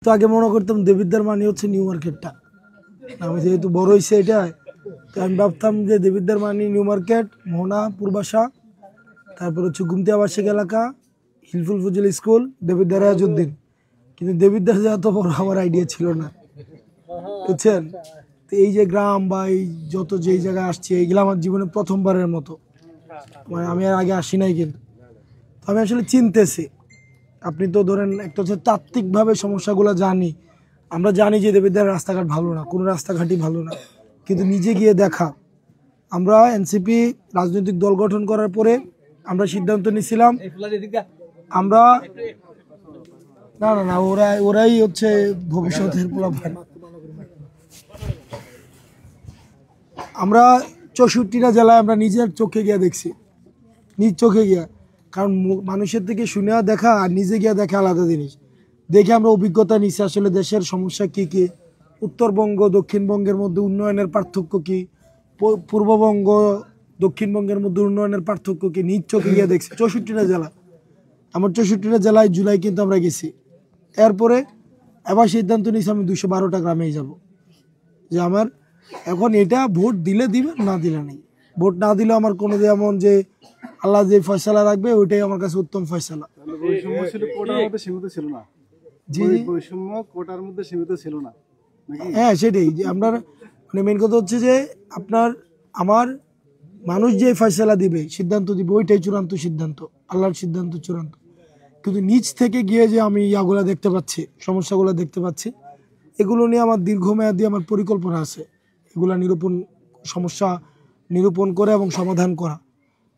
তো আগে মনে করতাম দেবিদ্বার মানে হচ্ছে নিউ মার্কেটটা। আমি যেহেতু বড় হয়েছে এটা, তো আমি ভাবতাম যে দেবিদ্বার মানে নিউ মার্কেট, মোহনা, পূর্বাশা, তারপর হচ্ছে গুমতি আবাসিক এলাকা, হিলফুল ফজল স্কুল, দেবিদ্বার রাজউদ্দিন। কিন্তু দেবিদ্বার যে এত বড় আমার আইডিয়া ছিল না, বুঝছেন। তো এই যে গ্রাম বা এই যত যেই জায়গায় আসছি, এইগুলো আমার জীবনে প্রথমবারের মতো, মানে আমি আর আগে আসি নাই। কিন্তু আমি আসলে চিনতেছি। আপনি তো ধরেন একটা হচ্ছে তাত্ত্বিকভাবে সমস্যাগুলো জানি, আমরা জানি যে দেবিদ্বার রাস্তাঘাট ভালো না, কোনো রাস্তাঘাটই ভালো না, কিন্তু নিজে গিয়ে দেখা। আমরা এনসিপি রাজনৈতিক দল গঠন করার পরে আমরা সিদ্ধান্ত নিয়েছিলাম, আমরা না না না ওরাই হচ্ছে ভবিষ্যতের পোলাপান। আমরা 64টা জেলায় আমরা নিজের চোখে গিয়ে দেখছি, নিজ চোখে গিয়া। কারণ মানুষের থেকে শুনে দেখা আর নিজে গিয়ে দেখা আলাদা জিনিস। দেখে আমরা অভিজ্ঞতা নিচ্ছি আসলে দেশের সমস্যা কি কি, উত্তরবঙ্গ দক্ষিণবঙ্গের মধ্যে উন্নয়নের পার্থক্য কি, পূর্ববঙ্গ দক্ষিণবঙ্গের মধ্যে উন্নয়নের পার্থক্য কি, নিজ চোখে গিয়ে দেখছি 64টা জেলা। আমার 64টা জেলায় জুলাই কিন্তু আমরা গেছি। এরপরে এবার সিদ্ধান্ত নিয়েছি আমি 212টা গ্রামেই যাব। যে আমার এখন এটা ভোট দিলে দিবে, না দিলে নেই। ভোট না দিলে আমার কোনো যেমন যে আল্লাহ যে ফয়সালা রাখবে ওইটাই আমার কাছে উত্তম ফয়সালা। হ্যাঁ সেটাই, যে আপনার মানে মেন কথা হচ্ছে যে আপনার আমার মানুষ যে ফয়সালা দিবে, সিদ্ধান্ত দিবে, ওইটাই চূড়ান্ত সিদ্ধান্ত, আল্লাহর সিদ্ধান্ত চূড়ান্ত। কিন্তু নিজ থেকে গিয়ে যে আমি ইয়াগুলা দেখতে পাচ্ছি, সমস্যাগুলো দেখতে পাচ্ছি, এগুলো নিয়ে আমার দীর্ঘমেয়াদী আমার পরিকল্পনা আছে। এগুলা সমস্যা নিরূপণ করে এবং সমাধান করা।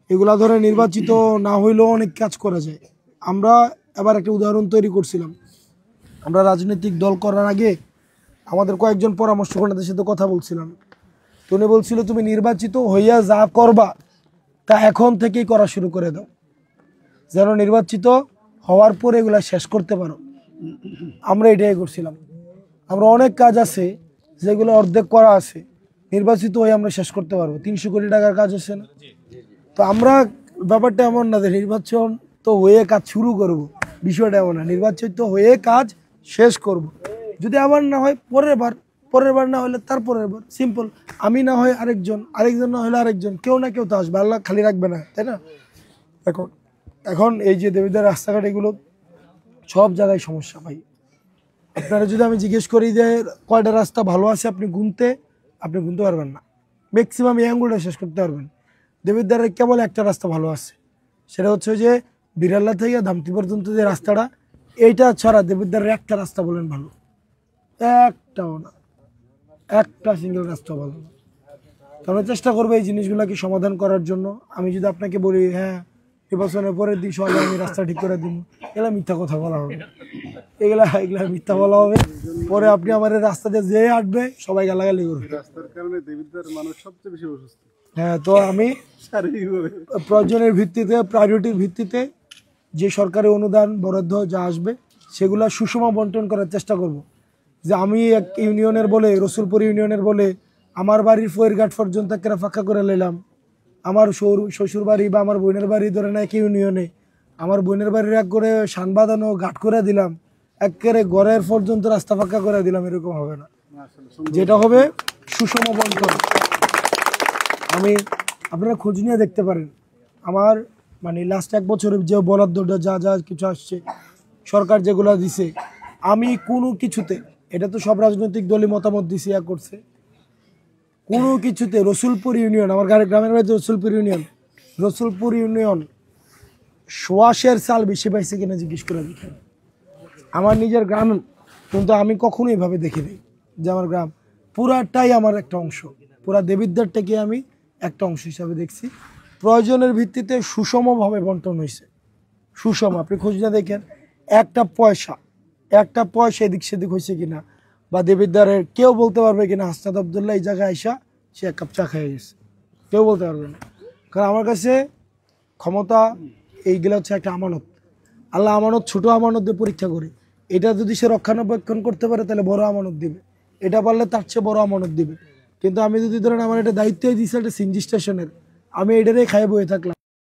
এগুলা ধরে নির্বাচিত না হইলেও অনেক কাজ করা যায়। আমরা এবার একটা উদাহরণ তৈরি করছিলাম। আমরা রাজনৈতিক দল করার আগে আমাদের কয়েকজন পরামর্শকর্তাদের সাথে কথা বলছিলাম। তো উনি বলছিল, তুমি নির্বাচিত হইয়া যা করবা তা এখন থেকেই করা শুরু করে দাও, যেন নির্বাচিত হওয়ার পরে এগুলা শেষ করতে পারো। আমরা এটাই করছিলাম। আমরা অনেক কাজ আছে যেগুলো অর্ধেক করা আছে, নির্বাচিত হয়ে আমরা শেষ করতে পারবো। 300 কোটি টাকার কাজ আছে না? তো আমরা ব্যাপারটা এমন না যে নির্বাচন তো হয়ে কাজ শুরু করব, বিষয়টা এমন না। নির্বাচিত হয়ে কাজ শেষ করব। যদি আমার না হয় পরের বার না হলে তারপরের বার, সিম্পল। আমি না হয় আরেকজন না হলে আরেকজন, কেউ না কেউ তো আসবে, আল্লাহ খালি রাখবে না, তাই না? এখন এই যে দেবিদ্বার রাস্তাঘাট, এগুলো সব জায়গায় সমস্যা ভাই। আপনারা যদি আমি জিজ্ঞেস করি যে কয়টা রাস্তা ভালো আছে, আপনি গুনতে পারবেন না। ম্যাক্সিমাম এই আঙ্গুলটা শেষ করতে পারবেন। দেবিদ্বারে কেবল একটা রাস্তা ভালো আছে, সেটা হচ্ছে যে বিড়াল্লা থেকে ধামতি পর্যন্ত যে রাস্তাটা, এইটা ছাড়া দেবিদ্বারের একটা রাস্তা বলেন ভালো, একটাও না, একটা সিঙ্গেল রাস্তা ভালো না। তো আমরা চেষ্টা করবো এই জিনিসগুলোকে সমাধান করার জন্য। আমি যদি আপনাকে বলি হ্যাঁ নির্বাচনের পরের দিন সকালে আমি রাস্তা ঠিক করে দিব, এগুলা মিথ্যা কথা বলা হবে, এগুলা মিথ্যা বলা হবে। পরে আপনি আমার রাস্তা দিয়ে যে হাঁটবে সবাই গালাগালি করবে। হ্যাঁ, তো আমি প্রয়োজনের ভিত্তিতে, প্রায়োরিটির ভিত্তিতে যে সরকারি অনুদান বরাদ্দ যা আসবে সেগুলা সুষম বন্টন করার চেষ্টা করব। যে আমি এক ইউনিয়নের বলে, রসুলপুর ইউনিয়নের বলে আমার বাড়ির ফয়েরঘাট পর্যন্ত একটা ফাঁকা করে নিলাম, আমার শ্বশুর বাড়ি বা আমার বোনের বাড়ি ধরে না এক ইউনিয়নে, আমার বোনের বাড়ির এক করে শান বাঁধানো ঘাট করে দিলাম, একেবারে ঘরের পর্যন্ত রাস্তা ফাঁকা করে দিলাম, এরকম হবে না। যেটা হবে সুষম বন্টন। আপনারা খোঁজ নিয়ে দেখতে পারেন আমার মানে লাস্ট 1 বছরে যে বরাদ্দটা যা কিছু আসছে, সরকার যেগুলো দিছে, আমি কোনো কিছুতে, এটা তো সব রাজনৈতিক দলই মতামত দিছে, করছে, কোনো কিছুতে রসুলপুর ইউনিয়ন, আমার গ্রামের বাড়িতে রসুলপুর ইউনিয়ন সোয়াশের চাল বেশি পাইছে কিনা জিজ্ঞেস করে দেখেন। আমার নিজের গ্রাম, কিন্তু আমি কখনো এভাবে দেখিনি যে আমার গ্রাম পুরাটাই আমার একটা অংশ, পুরা দেবিদ্বারটাকে আমি একটা অংশ হিসাবে দেখছি। প্রয়োজনের ভিত্তিতে সুষমভাবে বন্টন হয়েছে, সুষম। আপনি খোঁজ না দেখেন একটা পয়সা এদিক সেদিক হয়েছে কিনা, বা দেবিদ্বারের কেউ বলতে পারবে কিনা হাসনাত আবদুল্লাহ এই জায়গায় আইসা সে 1 কাপ চা খেয়ে গেছে, কেউ বলতে পারবে না। কারণ আমার কাছে ক্ষমতা এইগুলো হচ্ছে একটা আমানত। আল্লাহ আমানত, ছোট আমানত দিয়ে পরীক্ষা করে। এটা যদি সে রক্ষণাবেক্ষণ করতে পারে তাহলে বড় আমানত দিবে, এটা পারলে তার চেয়ে বড় আমানত দিবে। কিন্তু আমি যদি ধরেন আমার এটা দায়িত্ব দিয়েছি একটা সিএনজি স্টেশনের, আমি এটারই খাই বয়ে থাকলাম।